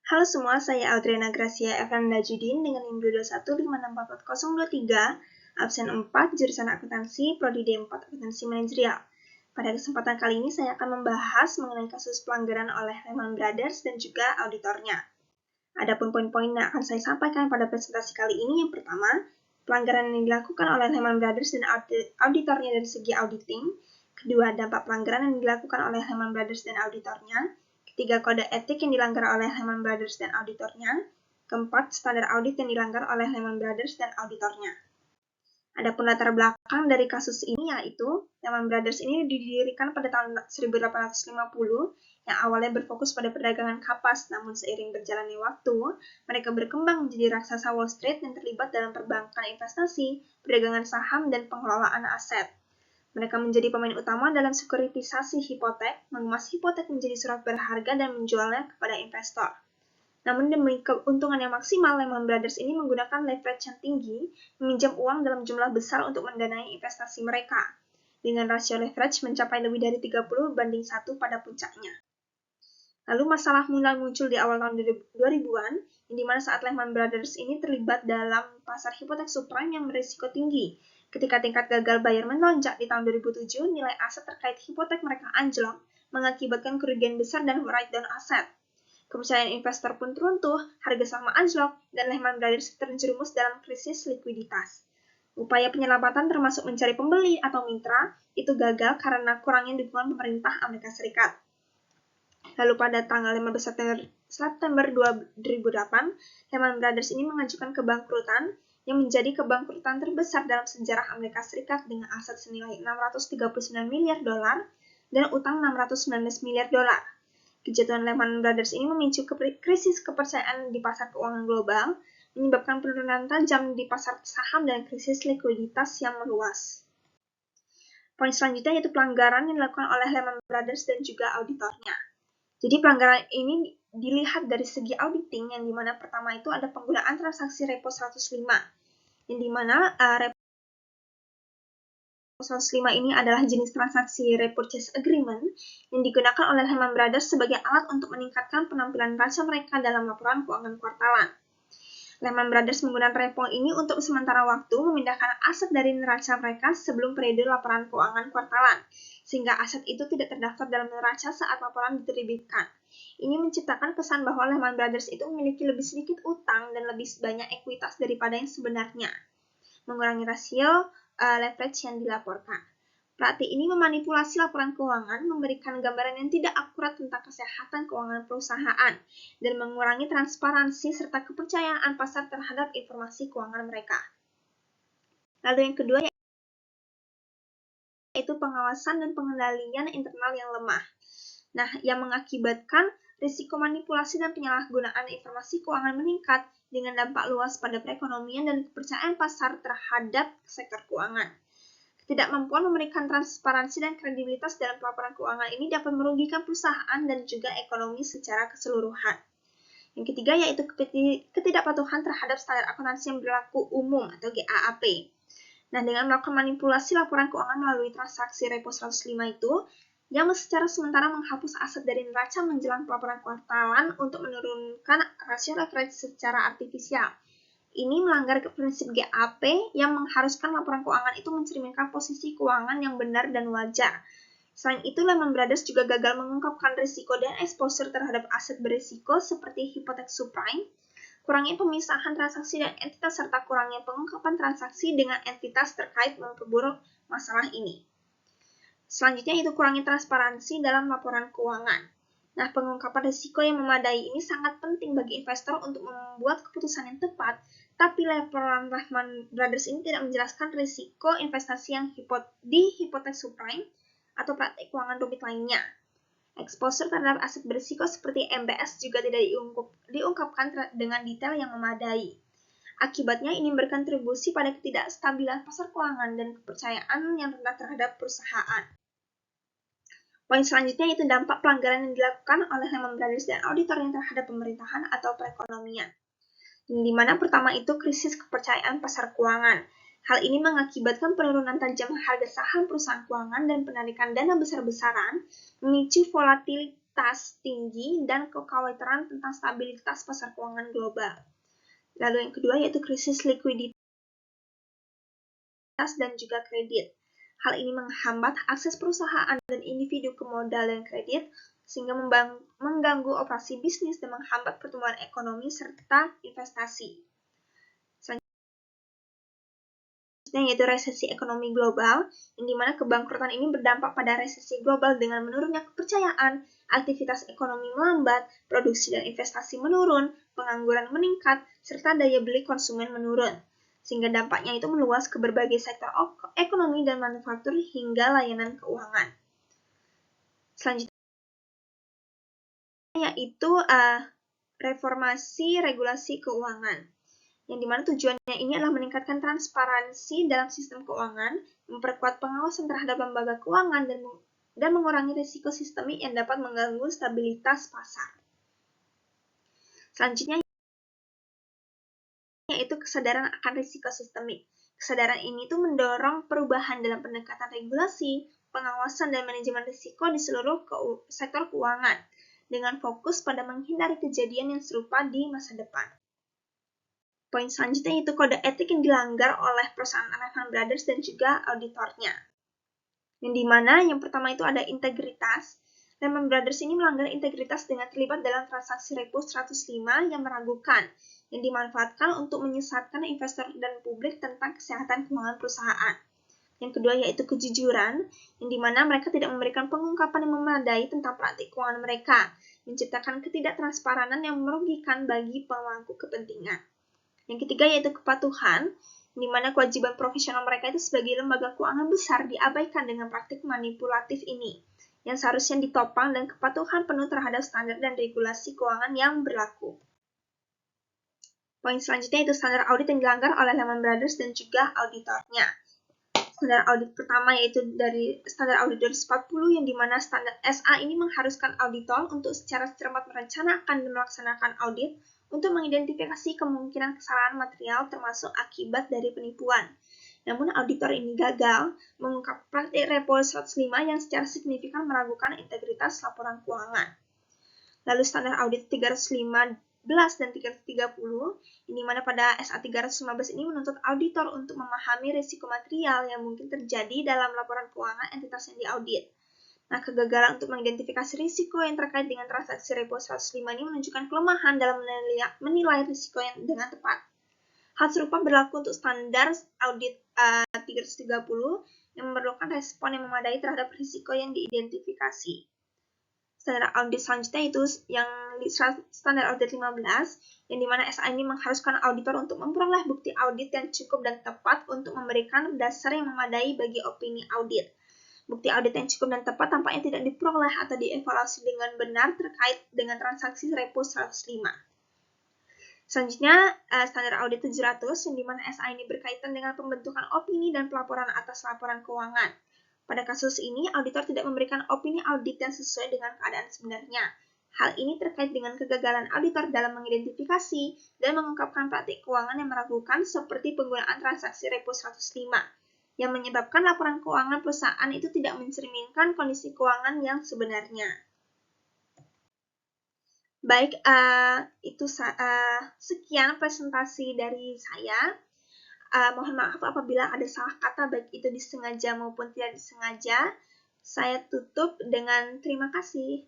Halo semua, saya Audrena Gracia Evananda Judin dengan NIM 221564423, absen 4, jurusan akuntansi, prodi D4 akuntansi manajerial. Pada kesempatan kali ini saya akan membahas mengenai kasus pelanggaran oleh Lehman Brothers dan juga auditornya. Adapun poin-poin yang akan saya sampaikan pada presentasi kali ini, yang pertama, pelanggaran yang dilakukan oleh Lehman Brothers dan auditornya dari segi auditing. Kedua, dampak pelanggaran yang dilakukan oleh Lehman Brothers dan auditornya. Ketiga, kode etik yang dilanggar oleh Lehman Brothers dan auditornya. Keempat, standar audit yang dilanggar oleh Lehman Brothers dan auditornya. Adapun latar belakang dari kasus ini yaitu Lehman Brothers ini didirikan pada tahun 1850 yang awalnya berfokus pada perdagangan kapas, namun seiring berjalannya waktu, mereka berkembang menjadi raksasa Wall Street yang terlibat dalam perbankan investasi, perdagangan saham, dan pengelolaan aset. Mereka menjadi pemain utama dalam sekuritisasi hipotek, mengemas hipotek menjadi surat berharga dan menjualnya kepada investor. Namun demi keuntungan yang maksimal, Lehman Brothers ini menggunakan leverage yang tinggi, meminjam uang dalam jumlah besar untuk mendanai investasi mereka, dengan rasio leverage mencapai lebih dari 30:1 pada puncaknya. Lalu masalah mulai muncul di awal tahun 2000-an, di mana saat Lehman Brothers ini terlibat dalam pasar hipotek subprime yang berisiko tinggi. Ketika tingkat gagal bayar melonjak di tahun 2007, nilai aset terkait hipotek mereka anjlok, mengakibatkan kerugian besar dan write-down aset. Kepercayaan investor pun runtuh, harga saham anjlok, dan Lehman Brothers terjerumus dalam krisis likuiditas. Upaya penyelamatan termasuk mencari pembeli atau mitra, itu gagal karena kurangnya dukungan pemerintah Amerika Serikat. Lalu pada tanggal 15 September 2008, Lehman Brothers ini mengajukan kebangkrutan yang menjadi kebangkrutan terbesar dalam sejarah Amerika Serikat dengan aset senilai $639 miliar dan utang $619 miliar. Kejatuhan Lehman Brothers ini memicu krisis kepercayaan di pasar keuangan global, menyebabkan penurunan tajam di pasar saham dan krisis likuiditas yang meluas. Poin selanjutnya yaitu pelanggaran yang dilakukan oleh Lehman Brothers dan juga auditornya. Jadi pelanggaran ini dilihat dari segi auditing, yang dimana pertama itu ada penggunaan transaksi repo 105, yang dimana repo 105 ini adalah jenis transaksi repurchase agreement yang digunakan oleh Lehman Brothers sebagai alat untuk meningkatkan penampilan neraca mereka dalam laporan keuangan kuartalan. Lehman Brothers menggunakan repo ini untuk sementara waktu memindahkan aset dari neraca mereka sebelum periode laporan keuangan kuartalan, sehingga aset itu tidak terdaftar dalam neraca saat laporan diterbitkan. Ini menciptakan kesan bahwa Lehman Brothers itu memiliki lebih sedikit utang dan lebih banyak ekuitas daripada yang sebenarnya, mengurangi rasio leverage yang dilaporkan. Praktik ini memanipulasi laporan keuangan, memberikan gambaran yang tidak akurat tentang kesehatan keuangan perusahaan, dan mengurangi transparansi serta kepercayaan pasar terhadap informasi keuangan mereka. Lalu yang kedua yaitu pengawasan dan pengendalian internal yang lemah. Nah, yang mengakibatkan risiko manipulasi dan penyalahgunaan informasi keuangan meningkat dengan dampak luas pada perekonomian dan kepercayaan pasar terhadap sektor keuangan. Ketidakmampuan memberikan transparansi dan kredibilitas dalam pelaporan keuangan ini dapat merugikan perusahaan dan juga ekonomi secara keseluruhan. Yang ketiga yaitu ketidakpatuhan terhadap standar akuntansi yang berlaku umum atau GAAP. Nah, dengan melakukan manipulasi laporan keuangan melalui transaksi repo 105 itu, yang secara sementara menghapus aset dari neraca menjelang pelaporan kuartalan untuk menurunkan rasio leverage secara artifisial. Ini melanggar prinsip GAAP yang mengharuskan laporan keuangan itu mencerminkan posisi keuangan yang benar dan wajar. Selain itu, Lehman Brothers juga gagal mengungkapkan risiko dan exposure terhadap aset berisiko seperti hipotek subprime, kurangnya pemisahan transaksi dan entitas, serta kurangnya pengungkapan transaksi dengan entitas terkait memperburuk masalah ini. Selanjutnya itu kurangnya transparansi dalam laporan keuangan. Nah, pengungkapan risiko yang memadai ini sangat penting bagi investor untuk membuat keputusan yang tepat, tapi laporan Lehman Brothers ini tidak menjelaskan risiko investasi yang di hipotek subprime atau praktik keuangan rumit lainnya. Exposure terhadap aset berisiko seperti MBS juga tidak diungkapkan dengan detail yang memadai. Akibatnya ini berkontribusi pada ketidakstabilan pasar keuangan dan kepercayaan yang rendah terhadap perusahaan. Poin selanjutnya yaitu dampak pelanggaran yang dilakukan oleh Lehman Brothers dan auditornya terhadap pemerintahan atau perekonomian. Di mana pertama itu krisis kepercayaan pasar keuangan. Hal ini mengakibatkan penurunan tajam harga saham perusahaan keuangan dan penarikan dana besar-besaran, memicu volatilitas tinggi dan kekhawatiran tentang stabilitas pasar keuangan global. Lalu yang kedua yaitu krisis likuiditas dan juga kredit. Hal ini menghambat akses perusahaan dan individu ke modal dan kredit, sehingga mengganggu operasi bisnis dan menghambat pertumbuhan ekonomi serta investasi. Selanjutnya yaitu resesi ekonomi global, yang dimana kebangkrutan ini berdampak pada resesi global dengan menurunnya kepercayaan, aktivitas ekonomi melambat, produksi dan investasi menurun, pengangguran meningkat, serta daya beli konsumen menurun. Sehingga dampaknya itu meluas ke berbagai sektor ekonomi dan manufaktur hingga layanan keuangan. Selanjutnya yaitu reformasi regulasi keuangan, yang dimana tujuannya ini adalah meningkatkan transparansi dalam sistem keuangan, memperkuat pengawasan terhadap lembaga keuangan, dan mengurangi risiko sistemik yang dapat mengganggu stabilitas pasar. Selanjutnya yaitu kesadaran akan risiko sistemik. Kesadaran ini tuh mendorong perubahan dalam pendekatan regulasi, pengawasan, dan manajemen risiko di seluruh sektor keuangan, dengan fokus pada menghindari kejadian yang serupa di masa depan. Poin selanjutnya yaitu kode etik yang dilanggar oleh perusahaan Lehman Brothers dan juga auditornya. Yang dimana yang pertama itu ada integritas. Lehman Brothers ini melanggar integritas dengan terlibat dalam transaksi repo 105 yang meragukan, yang dimanfaatkan untuk menyesatkan investor dan publik tentang kesehatan keuangan perusahaan. Yang kedua yaitu kejujuran, yang dimana mereka tidak memberikan pengungkapan yang memadai tentang praktik keuangan mereka, menciptakan ketidaktransparan yang merugikan bagi pemangku kepentingan. Yang ketiga yaitu kepatuhan, di mana kewajiban profesional mereka itu sebagai lembaga keuangan besar diabaikan dengan praktik manipulatif ini, yang seharusnya ditopang dan kepatuhan penuh terhadap standar dan regulasi keuangan yang berlaku. Poin selanjutnya itu standar audit yang dilanggar oleh Lehman Brothers dan juga auditornya. Standar audit pertama yaitu dari standar audit 2040, yang dimana standar SA ini mengharuskan auditor untuk secara cermat merencanakan dan melaksanakan audit untuk mengidentifikasi kemungkinan kesalahan material termasuk akibat dari penipuan. Namun auditor ini gagal mengungkap praktik repo 105 yang secara signifikan meragukan integritas laporan keuangan. Lalu standar audit 315 dan 330, di mana pada SA 315 ini menuntut auditor untuk memahami risiko material yang mungkin terjadi dalam laporan keuangan entitas yang diaudit. Nah, kegagalan untuk mengidentifikasi risiko yang terkait dengan transaksi repo 105 ini menunjukkan kelemahan dalam menilai risiko yang dengan tepat. Hal serupa berlaku untuk standar audit 330 yang memerlukan respon yang memadai terhadap risiko yang diidentifikasi. Standar audit selanjutnya itu yang standar audit 15, yang dimana SA ini mengharuskan auditor untuk memperoleh bukti audit yang cukup dan tepat untuk memberikan dasar yang memadai bagi opini audit. Bukti audit yang cukup dan tepat tampaknya tidak diperoleh atau dievaluasi dengan benar terkait dengan transaksi repo 105. Selanjutnya, standar audit 700, yang dimana SA ini berkaitan dengan pembentukan opini dan pelaporan atas laporan keuangan. Pada kasus ini, auditor tidak memberikan opini audit yang sesuai dengan keadaan sebenarnya. Hal ini terkait dengan kegagalan auditor dalam mengidentifikasi dan mengungkapkan praktik keuangan yang meragukan seperti penggunaan transaksi repo 105, yang menyebabkan laporan keuangan perusahaan itu tidak mencerminkan kondisi keuangan yang sebenarnya. Baik, sekian presentasi dari saya. Mohon maaf apabila ada salah kata, baik itu disengaja maupun tidak disengaja. Saya tutup dengan terima kasih.